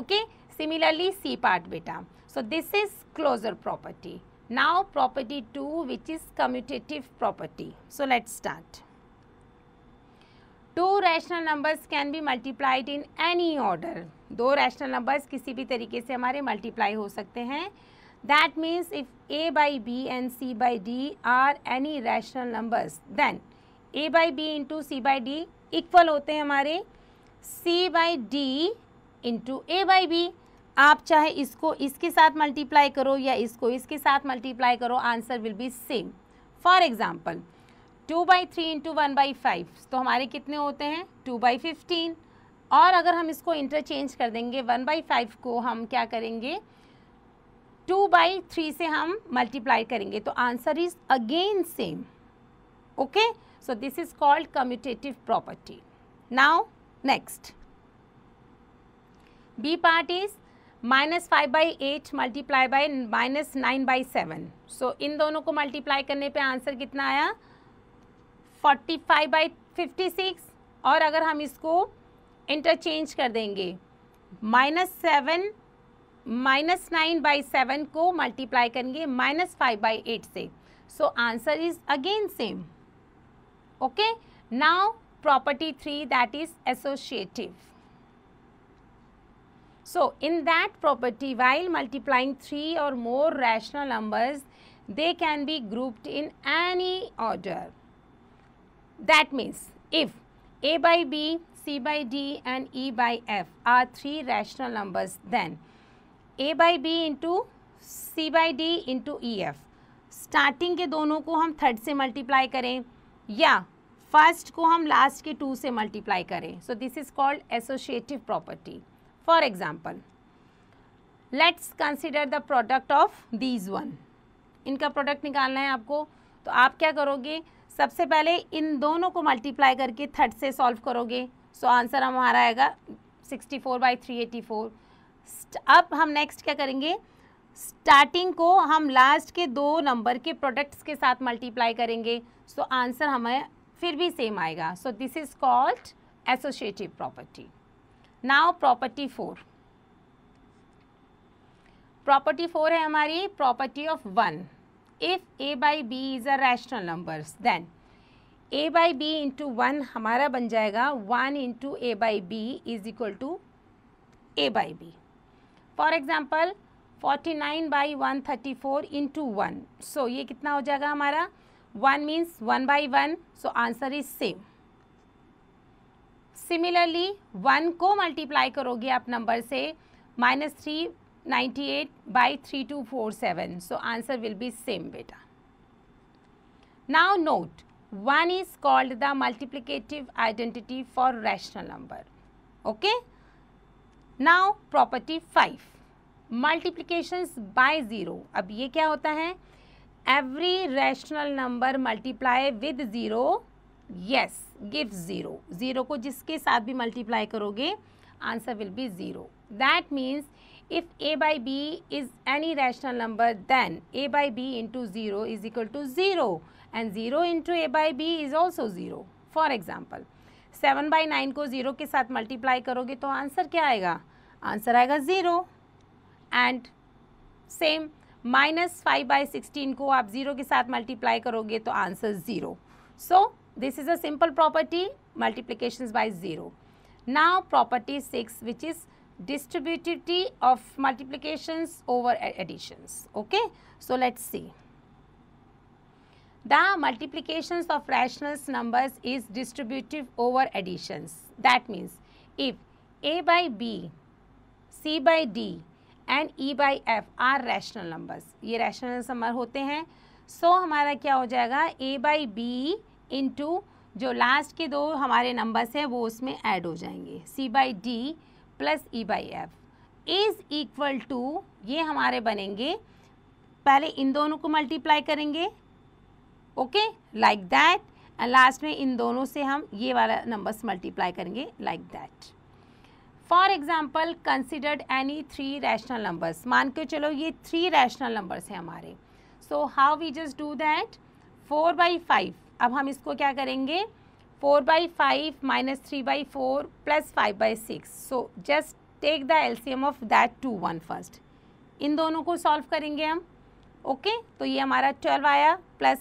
Speaker 1: Okay. Similarly C part beta. So this is closure property. Now property 2, which is commutative property. So let's start. Two rational numbers can be multiplied in any order. दो rational numbers किसी भी तरीके से हमारे multiply हो सकते हैं. That means if A by B and C by D are any rational numbers, then A by B into C by D equal होते हैं हमारे C by D into A by B. आप चाहे इसको इसके साथ मल्टीप्लाई करो या इसको इसके साथ मल्टीप्लाई करो, answer will be same. For example 2/3 into 1/5, तो हमारे कितने होते हैं 2/15. और अगर हम इसको इंटरचेंज कर देंगे, 1/5 को हम क्या करेंगे 2/3 से हम मल्टीप्लाई करेंगे, तो answer is again same. Okay. So this is called commutative property. Now next, B part is -5/8 multiply by -9/7. So इन दोनों को मल्टीप्लाई करने पे आंसर कितना आया 45/56. और अगर हम इसको इंटरचेंज कर देंगे, -9/7 को मल्टीप्लाई करेंगे -5/8 से, सो answer is again same. Okay. Now property 3, that is associative. So in that property, while multiplying 3 or more rational numbers, they can be grouped in any order. That means if A by B, C by D and E by F are three rational numbers, then A by B into C by D into EF, starting के दोनों को हम third से multiply करें या first को हम last के 2 से मल्टीप्लाई करें. सो this is called associative property. For example, let's consider the product of these one. इनका प्रोडक्ट निकालना है आपको, तो आप क्या करोगे, सबसे पहले इन दोनों को मल्टीप्लाई करके थर्ड से सॉल्व करोगे. सो आंसर हमारा आएगा 64/384. अब हम नेक्स्ट क्या करेंगे, स्टार्टिंग को हम लास्ट के 2 नंबर के प्रोडक्ट्स के साथ मल्टीप्लाई करेंगे. सो आंसर हमें फिर भी सेम आएगा. So this is called associative property. Now property 4. Property 4 है हमारी property of 1. If A by B is a rational numbers, then A by B into 1 हमारा बन जाएगा 1 into A by B is equal to A by B. For example 49/134 into 1. सो ये कितना हो जाएगा हमारा 1 मीन्स 1/1. सो आंसर इज सेम. सिमिलरली 1 को मल्टीप्लाई करोगे आप नंबर से -398/3247. So answer will be same बेटा. Now note, 1 is called the multiplicative identity for rational number. Okay. Now property 5. Multiplications by zero. अब ये क्या होता है? Every rational number multiply with zero, yes, gives zero. Zero को जिसके साथ भी मल्टीप्लाई करोगे answer will be zero. That means if a by b is any rational number, then a by b into 0 is equal to 0 and 0 into a by b is also 0. For example, 7 by 9 को 0 के साथ multiply करोगे तो answer क्या आएगा? Answer आएगा 0। And same -5 by 16 को आप 0 के साथ मल्टीप्लाई करोगे तो answer 0. So this is a simple property, multiplications by 0. Now property 6 which is distributivity of multiplications over additions. Okay, so let's see. The multiplications of rational numbers is distributive over additions. That means if a by b, c by d and e by f are rational numbers, ये rational number होते हैं, so हमारा क्या हो जाएगा? a by b into जो last के दो हमारे नंबर्स हैं वो उसमें ऐड हो जाएंगे, c by d plus E by F is equal to, ये हमारे बनेंगे, पहले इन दोनों को मल्टीप्लाई करेंगे, okay, like that, and last में इन दोनों से हम ये वाला नंबर्स मल्टीप्लाई करेंगे like that. For example considered any 3 rational numbers. मान के चलो ये 3 रैशनल नंबर्स हैं हमारे. So how we just do that? 4/5. अब हम इसको क्या करेंगे? 4/5 minus 3/4 plus 5/6. So just take the LCM of that 2 1 first. इन दोनों को सॉल्व करेंगे हम. ओके, तो ये हमारा 12 आया, प्लस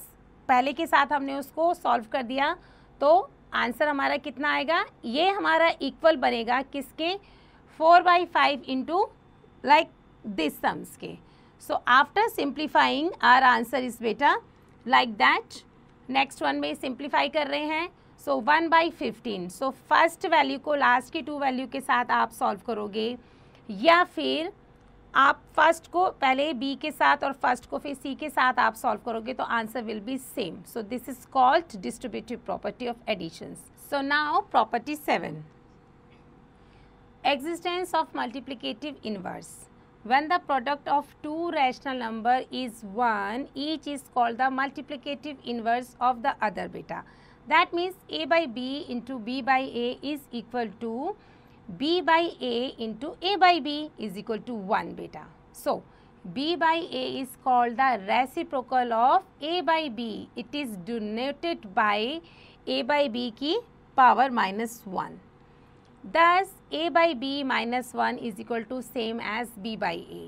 Speaker 1: पहले के साथ हमने उसको सॉल्व कर दिया, तो आंसर हमारा कितना आएगा? ये हमारा इक्वल बनेगा किसके? 4/5 इंटू लाइक दिस सम्स के. So after simplifying our answer is बेटा लाइक दैट. नेक्स्ट वन में सिंप्लीफाई कर रहे हैं. सो 1/15. सो फर्स्ट वैल्यू को लास्ट की 2 वैल्यू के साथ आप सॉल्व करोगे, या फिर आप फर्स्ट को पहले b के साथ और फर्स्ट को फिर c के साथ आप सॉल्व करोगे तो answer will be same. So this is called distributive property of additions. So now property 7, existence of multiplicative inverse. When the product of two rational number is 1, each is called the multiplicative inverse of the other beta. That means a by b into b by a is equal to b by a into a by b is equal to 1 beta. So b by a is called the reciprocal of a by b. It is denoted by a by b की power -1. Thus a by b minus 1 is equal to same as b by a.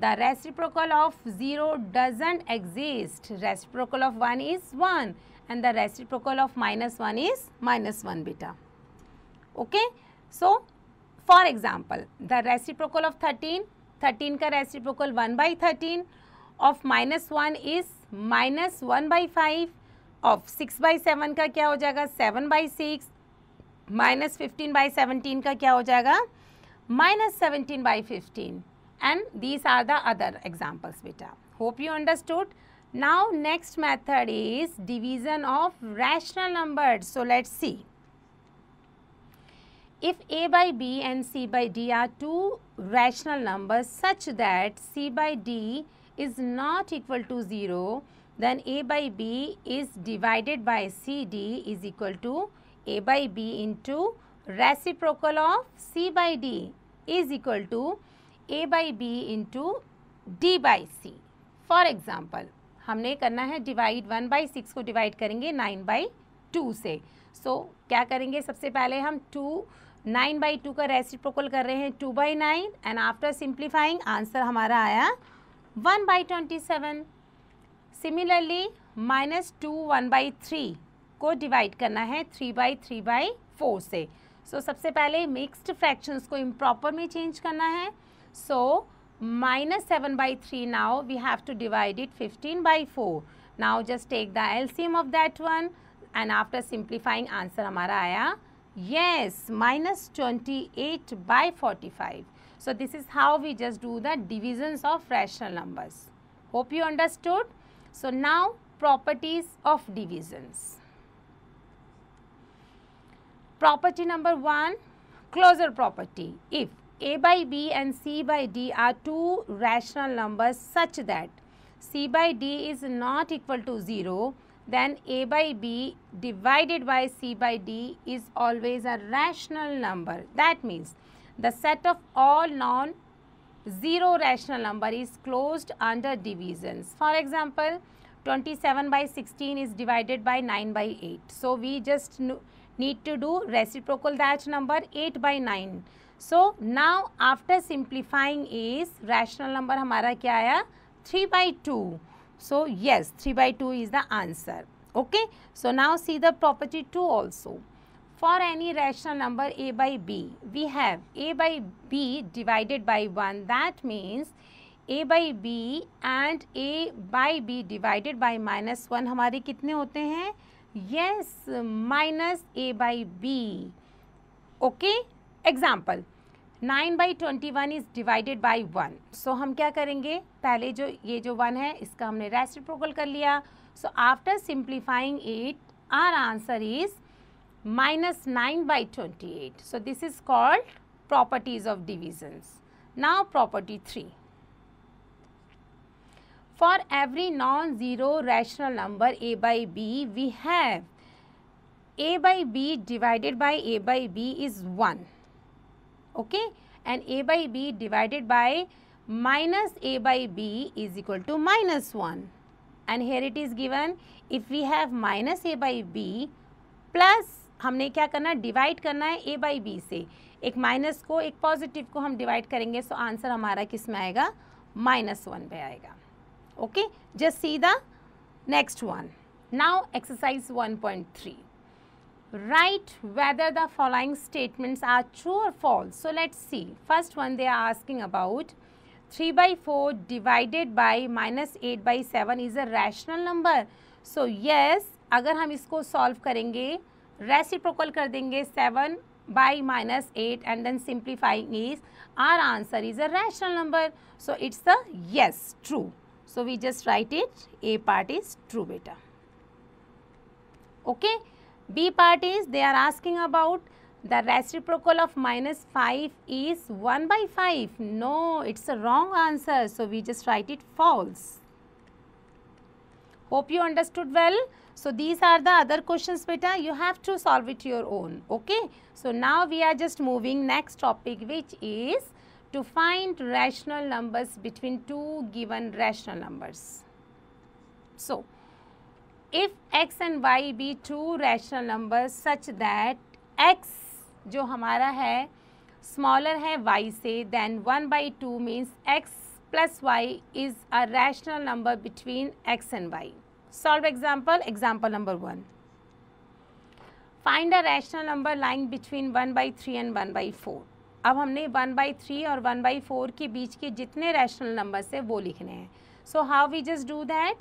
Speaker 1: The reciprocal of 0 doesn't exist. Reciprocal of 1 is 1 and the reciprocal of -1 is -1 beta. Okay, so for example, the reciprocal of 13 का reciprocal 1/13, of -1 is -1/5, of 6/7 का क्या हो जाएगा? 7/6, -15/17 का क्या हो जाएगा? -17/15. And these are the other examples beta. Hope you understood. Now next method is division of rational numbers. So let's see. If a by b and c by d are two rational numbers such that c by d is not equal to 0, then a by b is divided by cd is equal to a by b into reciprocal of c by d is equal to a by b into d by c. For example, हमने करना है divide 1/6 को divide करेंगे 9/2 से. सो क्या करेंगे? सबसे पहले हम 9/2 का रेसिप्रोकल कर रहे हैं 2/9 एंड आफ्टर सिंप्लीफाइंग आंसर हमारा आया 1/27. सिमिलरली -2 1/3 को डिवाइड करना है 3/3/4 से. सो सबसे पहले मिक्स्ड फ्रैक्शंस को इम्प्रॉपर में चेंज करना है. सो -7/3 now we have to divide it 15/4. Now just take the LCM of that one and after simplifying answer हमारा आया yes -28/45. So this is how we just do the divisions of rational numbers. Hope you understood. So now properties of divisions. Property number 1, closure property. If A by B and C by D are two rational numbers such that C by D is not equal to 0, then A by B divided by C by D is always a rational number. That means the set of all non-zero rational number is closed under divisions. For example, 27 by 16 is divided by 9 by 8. So we just need to do reciprocal that number 8 by 9. So now after simplifying is rational number हमारा क्या आया 3 by 2. So yes, 3 by 2 is the answer. Okay. So now see the property 2 also. For any rational number a by b, we have a by b divided by 1. That means a by b and a by b divided by minus 1 हमारे कितने होते हैं? Yes, minus a by b. Okay. Example, 9 by 21 is divided by 1. So हम क्या करेंगे? पहले जो ये जो 1 है इसका हमने रेसिप्रोकल कर लिया. So after simplifying it, our answer is minus 9 by 28. So this is called properties of divisions. Now property 3. For every non-zero rational number a by b, we have a by b divided by a by b is 1. Okay, and a by b divided by minus a by b is equal to minus 1. And here it is given, if we have minus a by b plus हमने क्या करना है? Divide करना है a by b से. एक minus को एक पॉजिटिव को हम डिवाइड करेंगे. सो आंसर हमारा किस में आएगा? -1 पे आएगा. Okay, just see the next one. Now exercise 1.3. Write whether the following statements are true or false. So let's see. First one, they are asking about 3 by 4 divided by minus 8 by 7 is a rational number. So yes, अगर हम इसको solve करेंगे, reciprocal कर देंगे 7 by minus 8 and then simplifying is, our answer is a rational number. So it's the yes, true. So we just write it. A part is true, beta. Okay. B part is, they are asking about the reciprocal of minus 5 is 1 by 5. No, it's a wrong answer. So we just write it false. Hope you understood well. So these are the other questions, beta. You have to solve it your own. Okay. So now we are just moving next topic, which is to find rational numbers between two given rational numbers. So if x and y be two rational numbers such that x जो हमारा है smaller है y से, then 1 by 2 means x plus y is a rational number between x and y. Solve example. Example number 1. Find a rational number lying between 1 by 3 and 1 by 4. अब हमने 1 by 3 और 1 by 4 के बीच के जितने rational numbers है वो लिखने हैं. So how we just do that?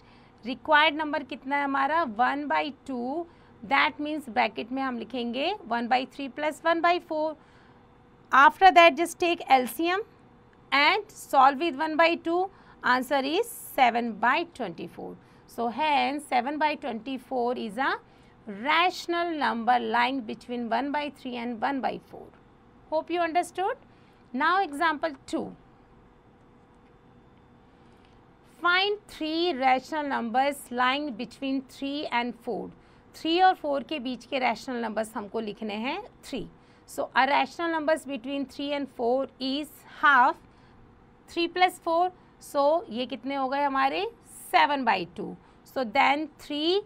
Speaker 1: Required number कितना है हमारा? 1 by 2. दैट मीन्स ब्रैकेट में हम लिखेंगे 1 by 3 plus 1 by 4. After that just take LCM and solve with 1 by 2. Answer is 7 by 24. So hence 7 by 24 is a rational number lying between 1 by 3 and 1 by 4. Hope you understood. Now example 2. Find 3 rational numbers lying between 3 and 4. 3 और 4 के बीच के rational numbers हमको लिखने हैं 3. So a rational numbers between 3 and 4 is half 3 plus 4. So ये कितने हो गए हमारे? 7 by 2. So then 3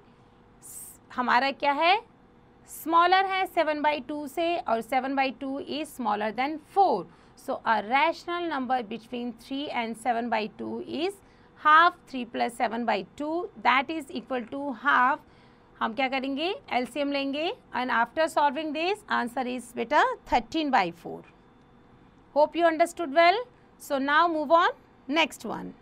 Speaker 1: हमारा क्या है? Smaller है 7 by 2 से, और 7 by 2 is smaller than 4. So a rational number between 3 and 7 by 2 is half 3 plus 7 by 2, that is equal to half. हम क्या करेंगे? LCM लेंगे and after solving this answer is beta 13 by 4. Hope you understood well. So now move on next one.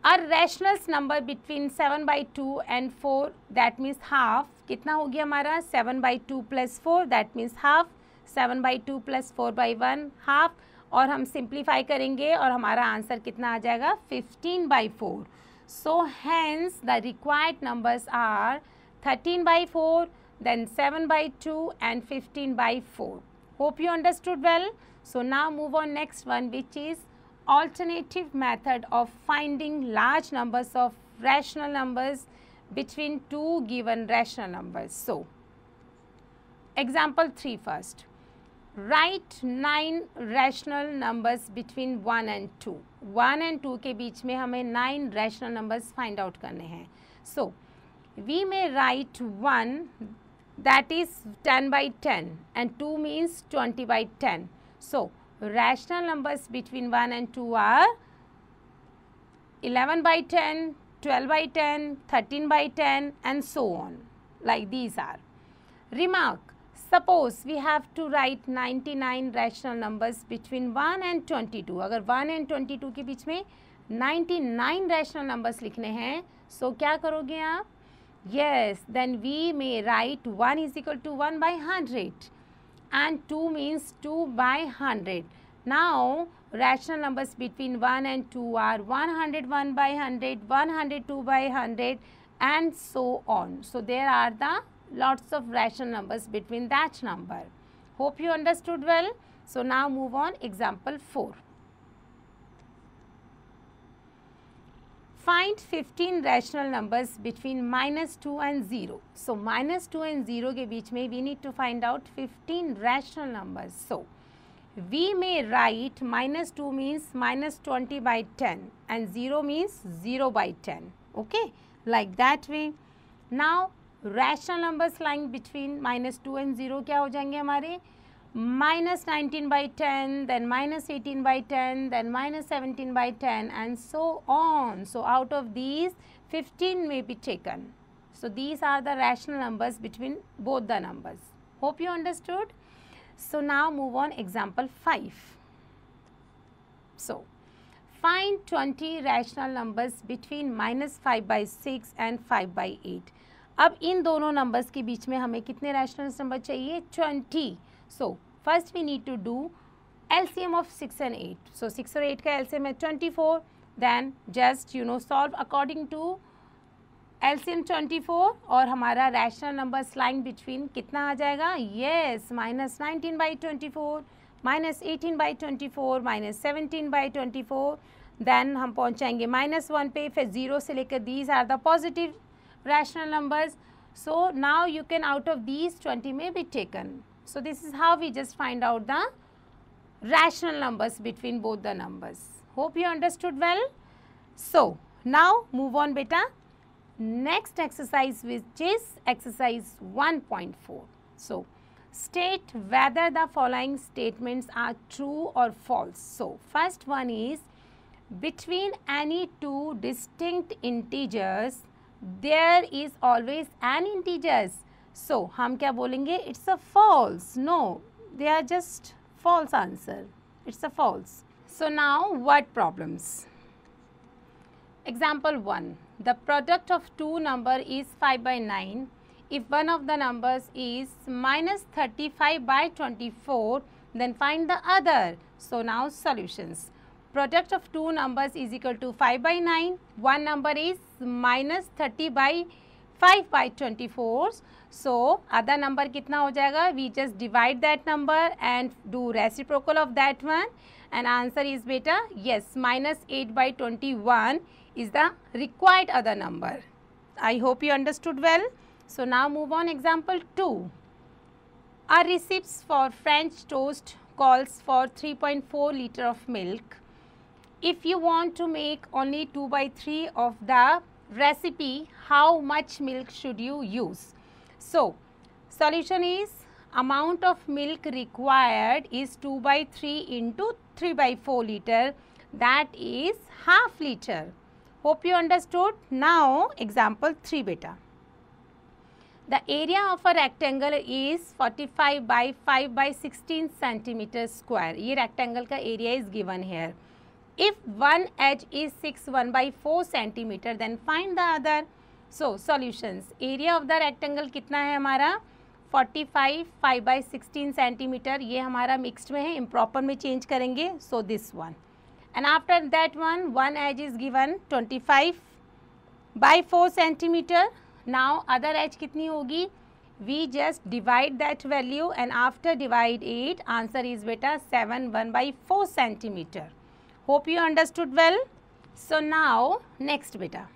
Speaker 1: A rational number between 7 by 2 and 4, that means half. कितना हो गया हमारा? 7 by 2 plus 4, that means half. 7 by 2 plus 4 by 1, half. और हम simplify करेंगे और हमारा answer कितना आ जाएगा? 15 by 4. So hence the required numbers are 13 by 4, then 7 by 2 and 15 by 4. Hope you understood well. So now move on next one, which is alternative method of finding large numbers of rational numbers between two given rational numbers. So example 3 first. Write 9 rational numbers between 1 and 2. 1 and 2 के बीच में हमें 9 rational numbers find out करने हैं. So we may write 1 that is 10 by 10 and 2 means 20 by 10. So rational numbers between 1 and 2 are 11 by 10, 12 by 10, 13 by 10 and so on, like these are. Remark, suppose we have to write 99 rational numbers between 1 and 22. अगर 1 and 22 के बीच में 99 rational numbers लिखने हैं, so क्या करोगे आप? Yes, then we may write 1 is equal to 1 by 100 and 2 means 2 by 100. Now rational numbers between 1 and 2 are 101 by 100, 102 by 100 and so on. So there are the lots of rational numbers between that number. Hope you understood well. So now move on, example 4. Find 15 rational numbers between -2 and 0. So -2 and 0 के बीच में we need to find out 15 rational numbers. So we may write -2 means -20 by 10 and 0 means 0 by 10. Okay, like that way. Now rational numbers lying between -2 and 0 क्या हो जाएंगे हमारे? -19 by 10, then -18 by 10, then -17 by 10 and so on. So out of these 15 may be taken. So these are the rational numbers between both the numbers. Hope you understood. So now move on, example 5. So find 20 rational numbers between -5 by 6 and 5 by 8. अब इन दोनों numbers के बीच में हमें कितने rational numbers चाहिए? 20. So first we need to do LCM of 6 and 8. So 6 और 8 का LCM है 24. Then just solve according to LCM 24 और हमारा rational numbers lying between कितना आ जाएगा? Yes, -19 by 24, -18 by 24, -17 by 24. Then हम पहुँच जाएंगे -1 पे, फिर 0 से लेकर these are the positive rational numbers. So now you can out of these 20 may be taken. So this is how we just find out the rational numbers between both the numbers. Hope you understood well. So now move on beta. Next exercise, which is exercise 1.4. So state whether the following statements are true or false. So first one is, between any two distinct integers there is always an integers. So हम क्या बोलेंगे? It's a false. No, they are just false answer. It's a false. So now word problems. Example 1. The product of two number is 5 by 9. If one of the numbers is -35 by 24, then find the other. So now solutions. Product of two numbers is equal to 5 by 9. One number is -30 by 5 by 24. So other number कितना हो जाएगा? We just divide that number and do reciprocal of that one. And answer is beta, yes, -8 by 21 is the required other number. I hope you understood well. So now move on, example 2. A recipe for French toast calls for 3.4 liter of milk. If you want to make only 2 by 3 of the recipe, how much milk should you use? So solution is, amount of milk required is 2 by 3 into 3 by 4 liter, that is half liter. Hope you understood. Now example 3 beta. The area of a rectangle is 45 by 5 by 16 centimeter square. ये rectangle का area is given here. If one edge is 1 by 4 centimeter, then find the other. So solutions. Area of the rectangle कितना है हमारा? 45 5 by 16 centimeter. ये हमारा mixed में है, improper में change करेंगे. So this one. And after that one edge is given 25 by 4 centimeter. Now other edge कितनी होगी? we just divide that value and after divide it, answer is beta 7 1/4 centimeter. Hope you understood well. So now next beta.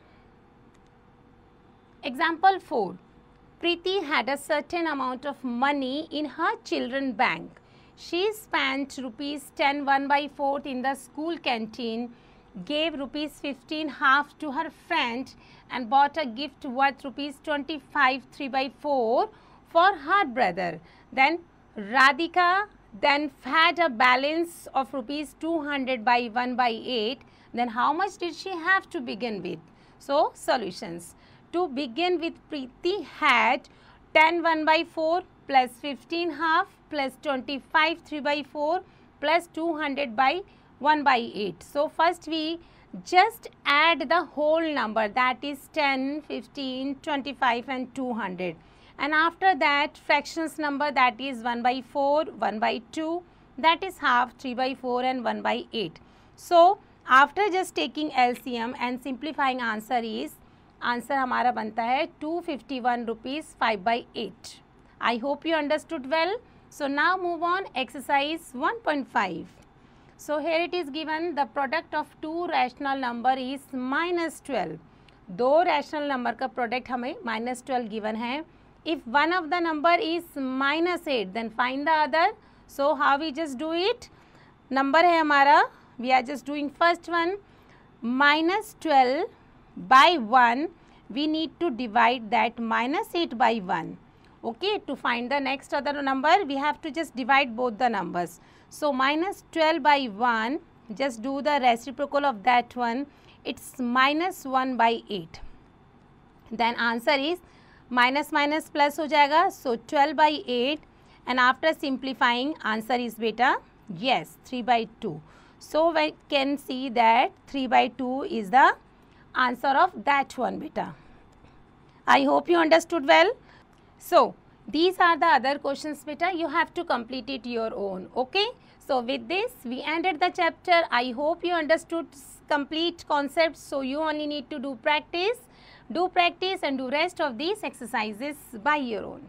Speaker 1: Example 4. Preeti had a certain amount of money in her children bank. She spent rupees 10 1/4 in the school canteen, gave rupees 15 half to her friend and bought a gift worth rupees 25 3/4 for her brother. Then Radhika then had a balance of rupees 200 by 1/8. Then how much did she have to begin with? So solutions. To begin with, Preeti had 10 1/4 plus 15 half plus 25 3/4 plus 200 by 1/8. So first we just add the whole number, that is 10, 15, 25 and 200. And after that fractions number, that is 1/4, 1/2, that is half, 3/4 and 1/8. So after just taking LCM and simplifying, answer हमारा बनता है 251 rupees 5/8. I hope you understood well. So now move on exercise 1.5. So here it is given the product of two rational number is -12. दो rational number का product हमें -12 given है. If one of the number is -8 then find the other. So how we just do it? Number है हमारा, we are just doing first one, -12 by 1. We need to divide that -8 by 1. Okay, to find the next other number, we have to just divide both the numbers. So -12 by 1, just do the reciprocal of that one. It's -1/8. Then answer is minus minus plus हो जाएगा. So 12/8 and after simplifying, answer is beta, yes, 3/2. So we can see that 3/2 is the answer of that one beta. I hope you understood well. So these are the other questions beta. You have to complete it your own. Okay. So with this we ended the chapter. I hope you understood complete concepts. So you only need to do practice. Do practice and do rest of these exercises by your own.